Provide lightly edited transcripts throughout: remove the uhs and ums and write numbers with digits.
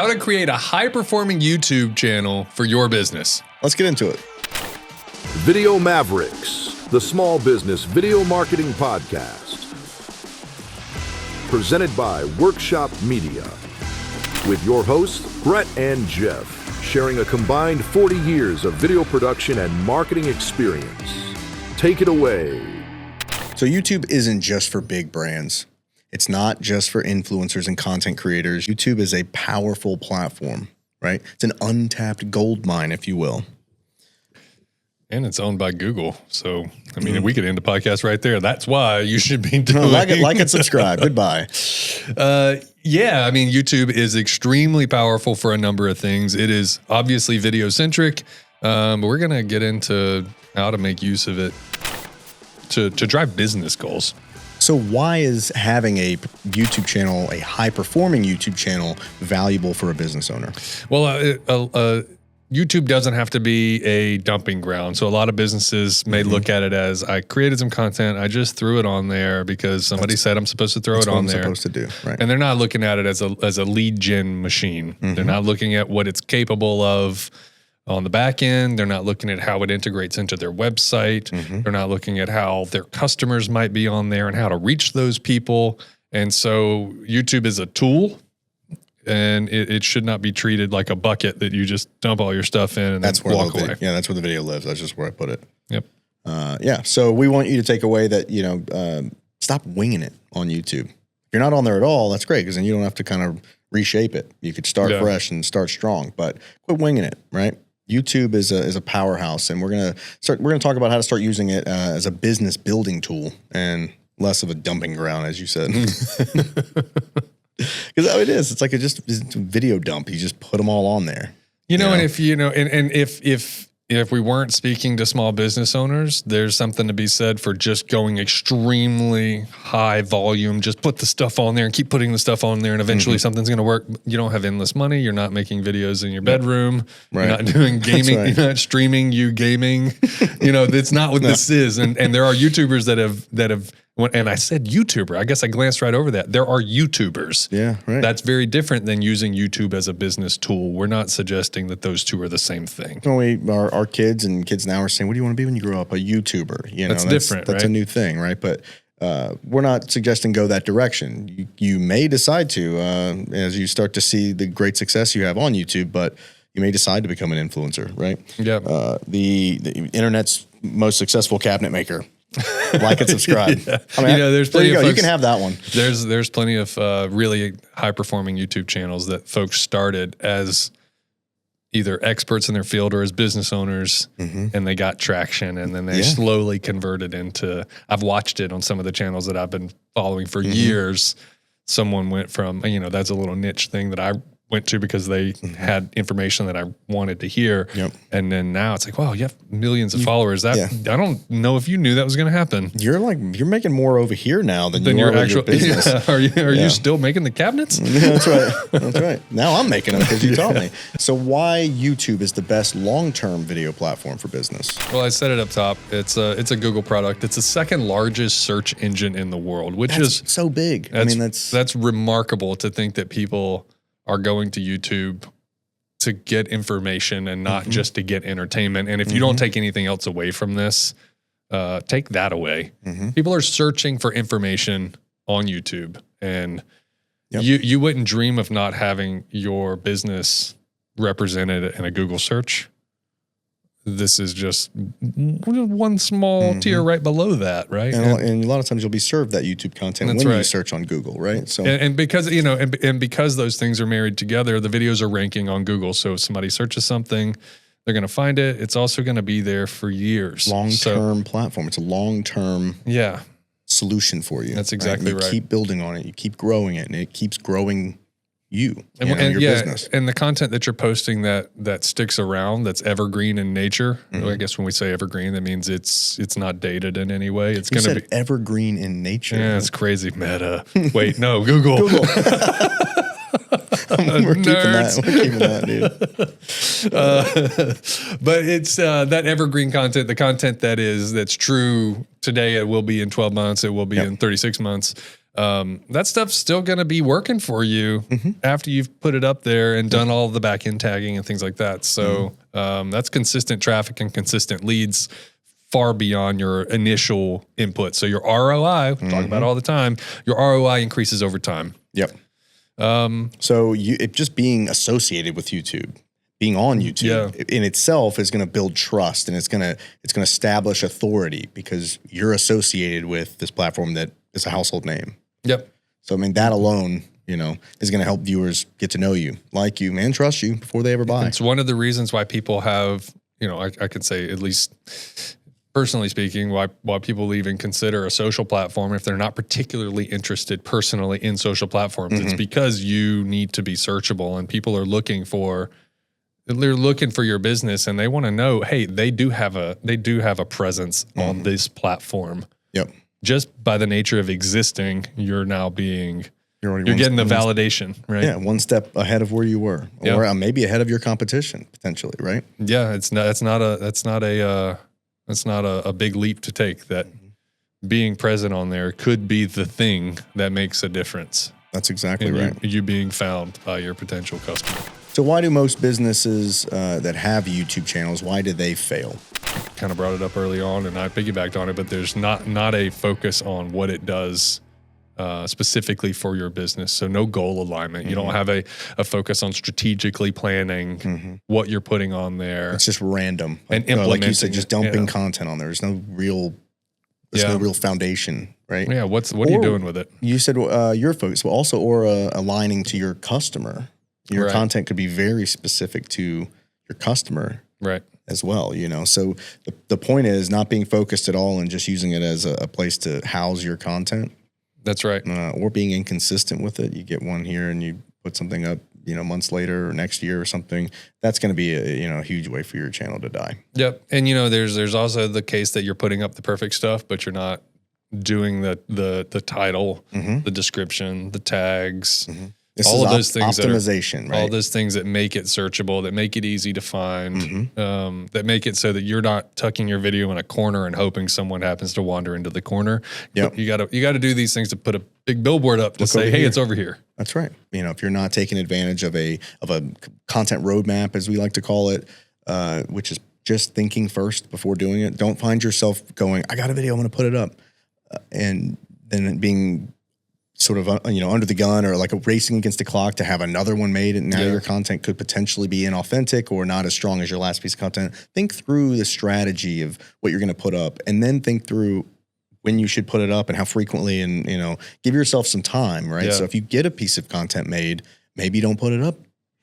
how to create a high-performing YouTube channel for your business. Let's get into it. Video Mavericks, the small business video marketing podcast. Presented by Workshop Media. With your hosts, Brett and Jeff, sharing a combined 40 years of video production and marketing experience. Take it away. So YouTube isn't just for big brands. It's not just for influencers and content creators. YouTube is a powerful platform, right? It's an untapped gold mine, if you will. And it's owned by Google. So, I mean, we could end the podcast right there. That's why you should be doing like it, subscribe. Goodbye. Yeah, I mean, YouTube is extremely powerful for a number of things. It is obviously video centric, but we're going to get into how to make use of it to drive business goals. So why is having a YouTube channel, a high-performing YouTube channel, valuable for a business owner? Well, YouTube doesn't have to be a dumping ground. So a lot of businesses may look at it as, I created some content, I just threw it on there because somebody said I'm supposed to throw it on there. That's what I'm supposed to do, right? And they're not looking at it as a lead gen machine. They're not looking at what it's capable of on the back end. They're not looking at how it integrates into their website. They're not looking at how their customers might be on there and how to reach those people. And so YouTube is a tool, and it should not be treated like a bucket that you just dump all your stuff in and then walk away. Yeah, that's where the video lives. That's just where I put it. Yep. Yeah, so we want you to take away that, stop winging it on YouTube. If you're not on there at all, that's great, because then you don't have to kind of reshape it. You could start fresh and start strong, but quit winging it, right? YouTube is a powerhouse, and we're gonna talk about how to start using it as a business building tool and less of a dumping ground, as you said. Because it is. It's like it's a video dump. You just put them all on there. And if we weren't speaking to small business owners, there's something to be said for just going extremely high volume. Just put the stuff on there and keep putting the stuff on there, and eventually something's going to work. You don't have endless money. You're not making videos in your bedroom. Right. You're not doing gaming. Right. You're not streaming you gaming. That's not what this is. And there are YouTubers that have. And I said YouTuber. I guess I glanced right over that. There are YouTubers. Yeah, right. That's very different than using YouTube as a business tool. We're not suggesting that those two are the same thing. Well, our kids now are saying, "What do you want to be when you grow up?" A YouTuber. That's different. That's right? a new thing, right? But we're not suggesting go that direction. You may decide to as you start to see the great success you have on YouTube, but you may decide to become an influencer, right? Yeah. The internet's most successful cabinet maker. Like and subscribe. Yeah. I mean, there's plenty of folks, you can have that one. There's plenty of really high performing YouTube channels that folks started as either experts in their field or as business owners, and they got traction, and then they slowly converted into. I've watched it on some of the channels that I've been following for years. Someone went from that's a little niche thing that I went to because they had information that I wanted to hear. Yep. And then now it's like, wow, you have millions of followers. I don't know if you knew that was going to happen. You're making more over here now than you are actual business. Yeah. Are you still making the cabinets? Yeah, that's right. That's right. Now I'm making them because you taught me. So why YouTube is the best long-term video platform for business? Well, I said it up top. It's a Google product. It's the second largest search engine in the world, which is so big. That's remarkable to think that people are going to YouTube to get information and not just to get entertainment. And if you don't take anything else away from this, take that away. People are searching for information on YouTube, and you wouldn't dream of not having your business represented in a Google search. This is just one small tier right below that, right? And a lot of times you'll be served that YouTube content when you search on Google, right? So and because and because those things are married together, the videos are ranking on Google. So if somebody searches something, they're going to find it. It's also going to be there for years. Long-term platform. It's a long-term solution for you. That's exactly right. You keep building on it. You keep growing it, and it keeps growing your business. And the content that you're posting that sticks around, that's evergreen in nature. I guess when we say evergreen, that means it's not dated in any way. It's going to be evergreen in nature. Yeah, it's crazy meta. Wait, no, Google. We're keeping that, dude. But it's that evergreen content, the content that's true today. It will be in 12 months. It will be in 36 months. that stuff's still going to be working for you after you've put it up there and done all the back end tagging and things like that. So that's consistent traffic and consistent leads far beyond your initial input. So your ROI, we talk about it all the time, your ROI increases over time. Yep. So it just being associated with YouTube, being on YouTube in itself is going to build trust, and it's going to establish authority because you're associated with this platform that is a household name. Yep. So I mean that alone, is going to help viewers get to know you, like you, and trust you before they ever buy. It's one of the reasons why people have, I could say at least personally speaking, why people even consider a social platform if they're not particularly interested personally in social platforms. It's because you need to be searchable, and people are looking for your business, and they want to know, hey, they do have a presence on this platform. Yep. Just by the nature of existing, you're getting the validation, right? Yeah, one step ahead of where you were, or maybe ahead of your competition potentially, right? Yeah, that's not a big leap to take. That being present on there could be the thing that makes a difference. That's exactly right. You being found by your potential customer. So why do most businesses that have YouTube channels, why do they fail? Kind of brought it up early on, and I piggybacked on it, but there's not a focus on what it does specifically for your business. So no goal alignment. You don't have a focus on strategically planning what you're putting on there. It's just random. And implementing. Like you said, just dumping content on there. There's no real foundation, right? Yeah. What are you doing with it? You said your focus, but also aligning to your customer. Your content could be very specific to your customer. Right. As well, So the point is not being focused at all and just using it as a place to house your content. That's right. Or being inconsistent with it. You get one here and you put something up, months later or next year or something. That's going to be a huge way for your channel to die. Yep. And there's also the case that you're putting up the perfect stuff, but you're not doing the title, the description, the tags. All of those things optimization, right? All those things that make it searchable, that make it easy to find, that make it so that you're not tucking your video in a corner and hoping someone happens to wander into the corner. Yep. You got to do these things to put a big billboard up to say, hey, it's over here. That's right. If you're not taking advantage of a content roadmap, as we like to call it, which is just thinking first before doing it. Don't find yourself going, I got a video, I'm going to put it up, and then being sort of, under the gun or like a racing against the clock to have another one made. And now your content could potentially be inauthentic or not as strong as your last piece of content. Think through the strategy of what you're going to put up, and then think through when you should put it up and how frequently, and, give yourself some time, right? Yeah. So if you get a piece of content made, maybe don't put it up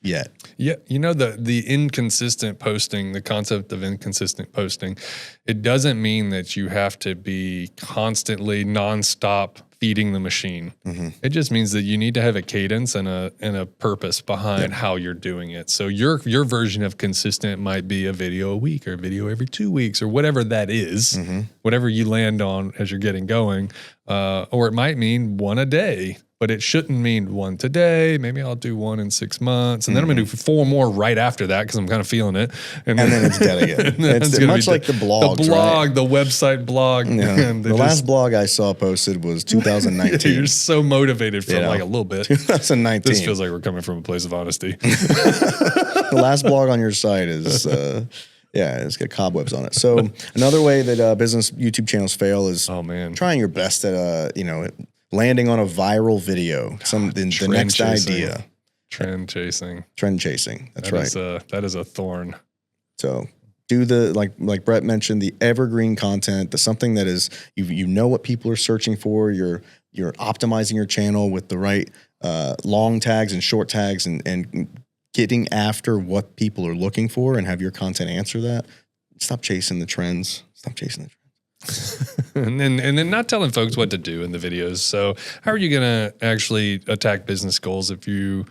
yet. Yeah. The inconsistent posting, the concept of inconsistent posting, it doesn't mean that you have to be constantly nonstop feeding the machine. It just means that you need to have a cadence and a purpose behind how you're doing it. So your version of consistent might be a video a week or a video every 2 weeks or whatever that is, whatever you land on as you're getting going. Or it might mean one a day. But it shouldn't mean one today. Maybe I'll do one in 6 months. And then I'm going to do 4 more right after that because I'm kind of feeling it. And then it's dead again. It's much like the blogs, right? The website blog. Yeah. The last blog I saw posted was 2019. You're so motivated for like a little bit. 2019. This feels like we're coming from a place of honesty. The last blog on your site is... it's got cobwebs on it. So another way that business YouTube channels fail is trying your best at landing on a viral video, the next idea. Trend chasing. That's right. That is a thorn. So do like Brett mentioned, the evergreen content, the something that is you know what people are searching for. You're optimizing your channel with the right long tags and short tags and getting after what people are looking for and have your content answer that. Stop chasing the trends. and then not telling folks what to do in the videos. So how are you going to actually attack business goals if you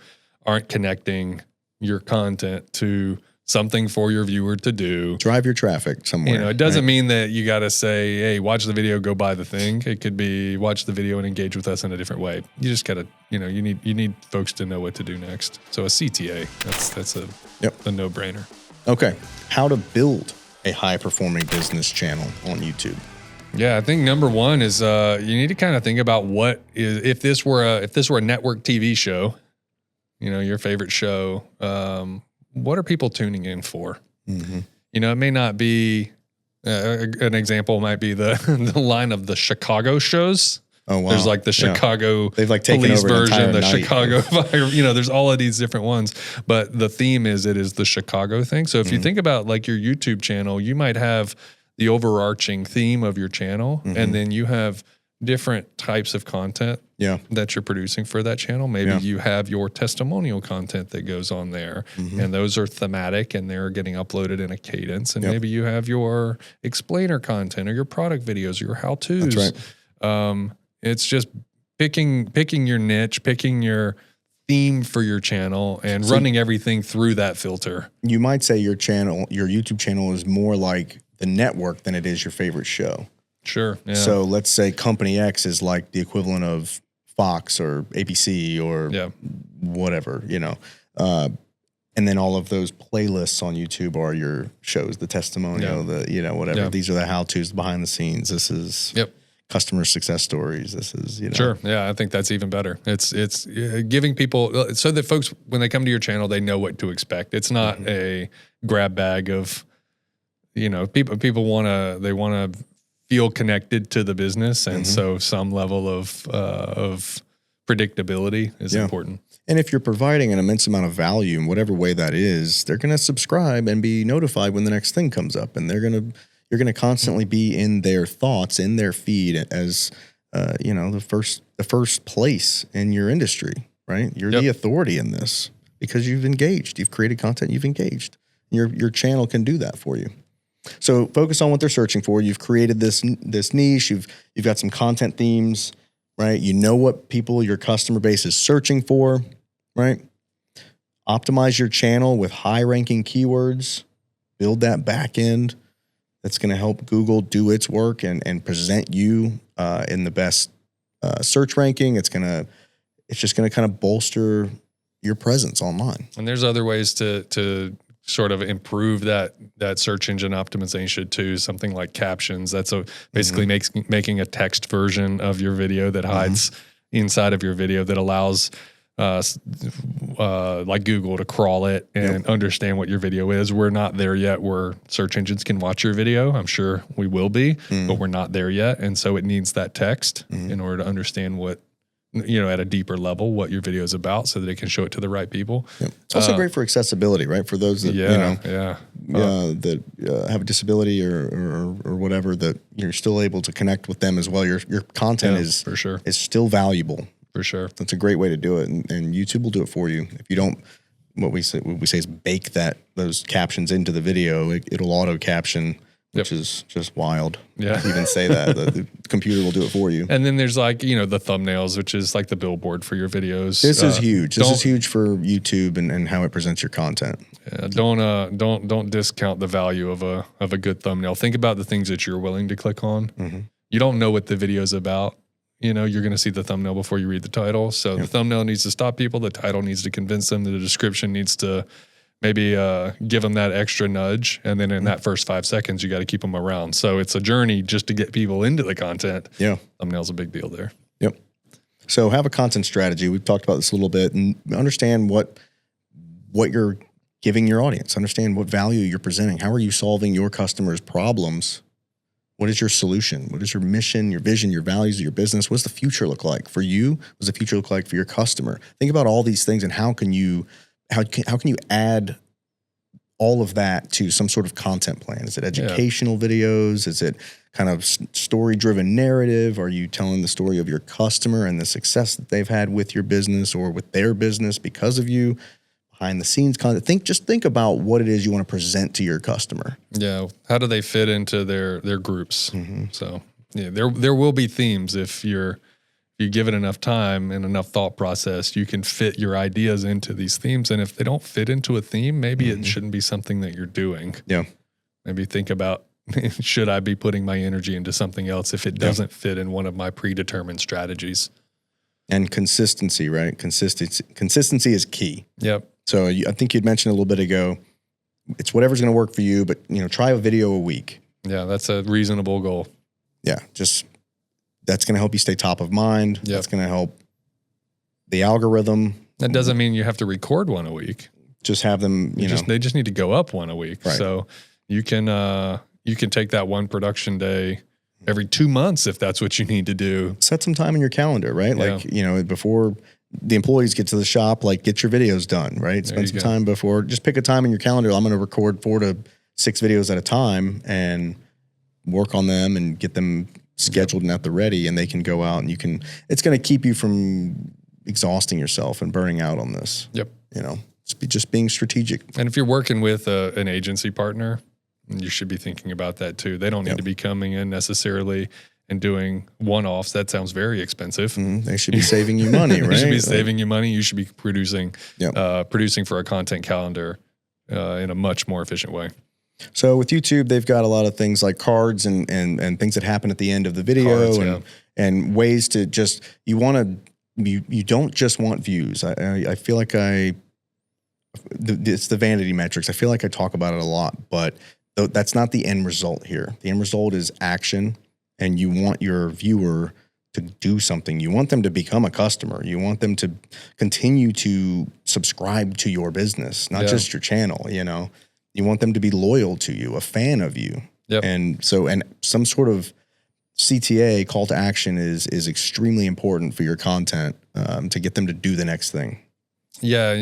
aren't connecting your content to something for your viewer to do? Drive your traffic somewhere. It doesn't mean that you got to say, hey, watch the video, go buy the thing. It could be watch the video and engage with us in a different way. You just got to, you need folks to know what to do next. So a CTA, that's a no-brainer. Okay. How to build a high-performing business channel on YouTube. Yeah, I think number one is you need to kind of think about what is if this were a network TV show, your favorite show. What are people tuning in for? Mm-hmm. It may not be. An example might be the line of the Chicago shows. Oh wow! There's like the Chicago They've like taken police over version, the night. Chicago fire. There's all of these different ones, but the theme is the Chicago thing. So if you think about like your YouTube channel, you might have the overarching theme of your channel, and then you have different types of content that you're producing for that channel. Maybe you have your testimonial content that goes on there, and those are thematic and they're getting uploaded in a cadence. And maybe you have your explainer content or your product videos or your how-tos. That's right. It's just picking your niche, picking your theme for your channel, and running everything through that filter. You might say your YouTube channel is more like the network than it is your favorite show. Sure. Yeah. So let's say Company X is like the equivalent of Fox or ABC or whatever, and then all of those playlists on YouTube are your shows, the testimonial, whatever. Yeah. These are the how-tos, behind the scenes. This is customer success stories. This is, Sure. Yeah, I think that's even better. It's giving people so that folks, when they come to your channel, they know what to expect. It's not a grab bag of, people want to feel connected to the business, and so some level of predictability is important. And if you're providing an immense amount of value in whatever way that is, they're going to subscribe and be notified when the next thing comes up, and you're going to constantly be in their thoughts, in their feed as the first place in your industry, right? You're the authority in this because you've engaged, you've created content, you've engaged. Your channel can do that for you. So focus on what they're searching for. You've created this niche. You've got some content themes, right? You know what your customer base is searching for, right? Optimize your channel with high-ranking keywords. Build that back end. That's going to help Google do its work and present you in the best search ranking. It's just going to kind of bolster your presence online. And there's other ways to sort of improve that search engine optimization too. Something like captions. That's basically making a text version of your video that hides inside of your video that allows like Google to crawl it and understand what your video is. We're not there yet where search engines can watch your video. I'm sure we will be, but we're not there yet. And so it needs that text in order to understand what, at a deeper level, what your video is about so that it can show it to the right people. Yep. It's also great for accessibility, right? For those that, that have a disability or whatever, that you're still able to connect with them as well. Your content is for sure is still valuable. For sure. That's a great way to do it. And YouTube will do it for you. If you don't, what we say is bake those captions into the video, it'll auto caption, which is just wild. Yeah. To even say that. The computer will do it for you. And then there's like, the thumbnails, which is like the billboard for your videos. This is huge. This is huge for YouTube and how it presents your content. Yeah, don't discount the value of a good thumbnail. Think about the things that you're willing to click on. You don't know what the video's about. You're going to see the thumbnail before you read the title. So the thumbnail needs to stop people. The title needs to convince them. The description needs to maybe give them that extra nudge. And then in that first 5 seconds, you got to keep them around. So it's a journey just to get people into the content. Yeah. Thumbnail's a big deal there. Yep. So have a content strategy. We've talked about this a little bit, and understand what you're giving your audience. Understand what value you're presenting. How are you solving your customers' problems? What is your solution? What is your mission, your vision, your values of your business? What does the future look like for you? What does the future look like for your customer? Think about all these things and how can you add all of that to some sort of content plan? Is it educational videos? Is it kind of story-driven narrative? Are you telling the story of your customer and the success that they've had with your business or with their business because of you? Behind the scenes content. Think about what it is you want to present to your customer. Yeah. How do they fit into their groups? So there will be themes if you give it enough time and enough thought process, you can fit your ideas into these themes. And if they don't fit into a theme, maybe it shouldn't be something that you're doing. Yeah. Maybe think about, should I be putting my energy into something else if it doesn't fit in one of my predetermined strategies? And consistency, right? Consistency is key. Yep. So I think you'd mentioned a little bit ago, it's whatever's going to work for you, but try a video a week. Yeah, that's a reasonable goal. Yeah, just that's going to help you stay top of mind. Yep. That's going to help the algorithm. That doesn't mean you have to record one a week. Just have them, they just need to go up one a week. Right. So you can take that one production day every 2 months if that's what you need to do. Set some time in your calendar, right? Yeah. Like, before the employees get to the shop, like get your videos done, right? Spend some time before, just pick a time in your calendar. I'm going to record 4 to 6 videos at a time and work on them and get them scheduled and at the ready, and they can go out and it's going to keep you from exhausting yourself and burning out on this. Yep. Just being strategic. And if you're working with an agency partner, you should be thinking about that too. They don't need to be coming in necessarily and doing one-offs. That sounds very expensive. They should be saving you money, right? They should be saving you money. You should be producing for a content calendar in a much more efficient way. So with YouTube, they've got a lot of things like cards and things that happen at the end of the video and ways to just, you don't just want views. I feel like it's the vanity metrics. I feel like I talk about it a lot, but that's not the end result here. The end result is action, and you want your viewer to do something. You want them to become a customer. You want them to continue to subscribe to your business, not just your channel, You want them to be loyal to you, a fan of you. Yep. And some sort of CTA, call to action, is extremely important for your content to get them to do the next thing. Yeah,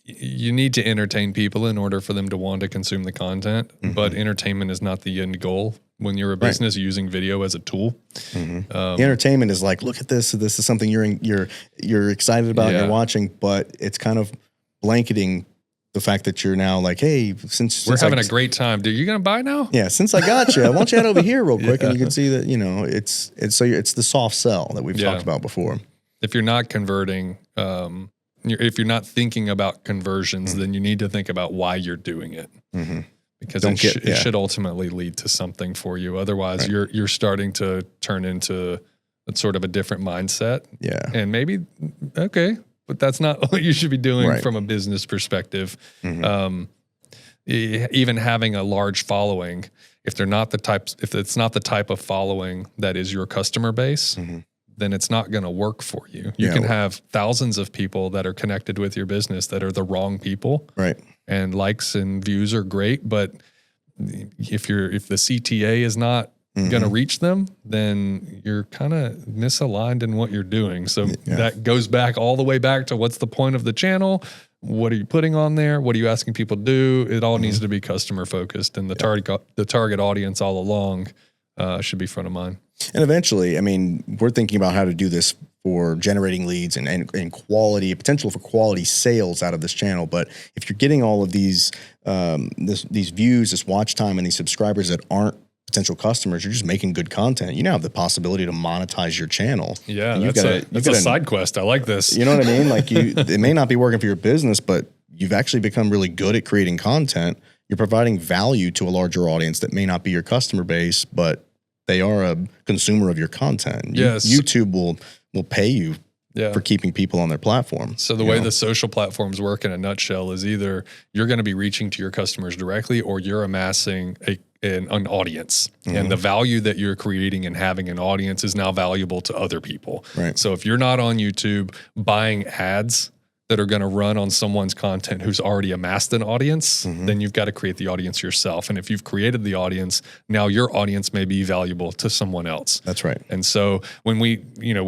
you need to entertain people in order for them to want to consume the content, but entertainment is not the end goal when you're a business using video as a tool. The entertainment is like, look at this. This is something you're excited about and you're watching, but it's kind of blanketing the fact that you're now like, hey, since we're having a great time, dude, you gonna buy now? Yeah, since I got you, I want you to head over here real quick, and you can see that it's the soft sell that we've talked about before. If you're not converting, if you're not thinking about conversions, then you need to think about why you're doing it, because it should ultimately lead to something for you. Otherwise, you're starting to turn into sort of a different mindset. Yeah, and maybe but that's not what you should be doing from a business perspective. Even having a large following, if it's not the type of following that is your customer base, then it's not going to work for you. You can have thousands of people that are connected with your business that are the wrong people. Right. And likes and views are great, but if the CTA is not going to reach them, then you're kind of misaligned in what you're doing. So that goes back all the way back to what's the point of the channel? What are you putting on there? What are you asking people to do? It all needs to be customer focused, and the target audience all along should be front of mind. And eventually, I mean, we're thinking about how to do this for generating leads and quality, potential for quality sales out of this channel. But if you're getting all of these views, this watch time, and these subscribers that aren't potential customers, you're just making good content. You now have the possibility to monetize your channel. Yeah, that's a side quest. I like this. You know what I mean? Like it may not be working for your business, but you've actually become really good at creating content. You're providing value to a larger audience that may not be your customer base, but they are a consumer of your content. Yes. YouTube will pay you for keeping people on their platform. So the way the social platforms work in a nutshell is either you're going to be reaching to your customers directly, or you're amassing an audience. And the value that you're creating and having an audience is now valuable to other people. Right. So if you're not on YouTube buying ads that are going to run on someone's content who's already amassed an audience, then you've got to create the audience yourself. And if you've created the audience, now your audience may be valuable to someone else. That's right. And so when we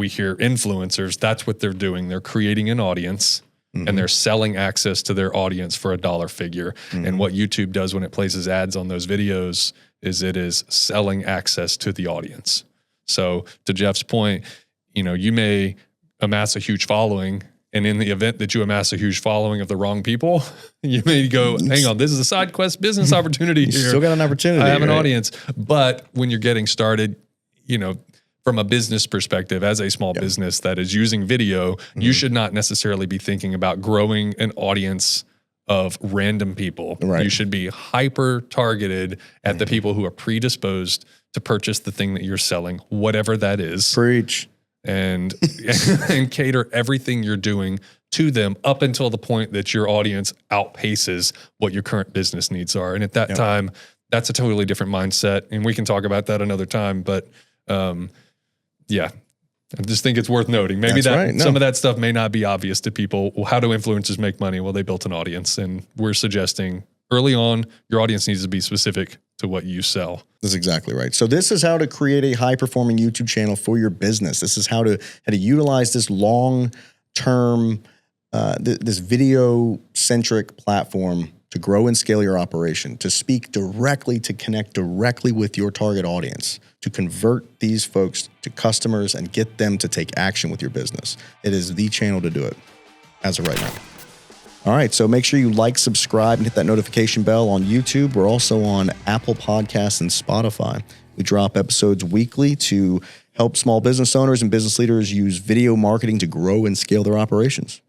hear influencers, that's what they're doing. They're creating an audience and they're selling access to their audience for a dollar figure. And what YouTube does when it places ads on those videos is it is selling access to the audience. So to Jeff's point, you may amass a huge following, and in the event that you amass a huge following of the wrong people, you may go, hang on, this is a side quest business opportunity here. You still got an opportunity. I have an audience. But when you're getting started, from a business perspective, as a small business that is using video, you should not necessarily be thinking about growing an audience of random people. Right. You should be hyper targeted at the people who are predisposed to purchase the thing that you're selling, whatever that is. Preach. And cater everything you're doing to them up until the point that your audience outpaces what your current business needs are. And at that time, that's a totally different mindset. And we can talk about that another time. But yeah, I just think it's worth noting. Maybe some of that stuff may not be obvious to people. Well, how do influencers make money? Well, they built an audience, and we're suggesting early on, your audience needs to be specific to what you sell. That's exactly right. So this is how to create a high-performing YouTube channel for your business. This is how to utilize this long-term, this video-centric platform to grow and scale your operation, to speak directly, to connect directly with your target audience, to convert these folks to customers and get them to take action with your business. It is the channel to do it as of right now. All right, so make sure you like, subscribe, and hit that notification bell on YouTube. We're also on Apple Podcasts and Spotify. We drop episodes weekly to help small business owners and business leaders use video marketing to grow and scale their operations.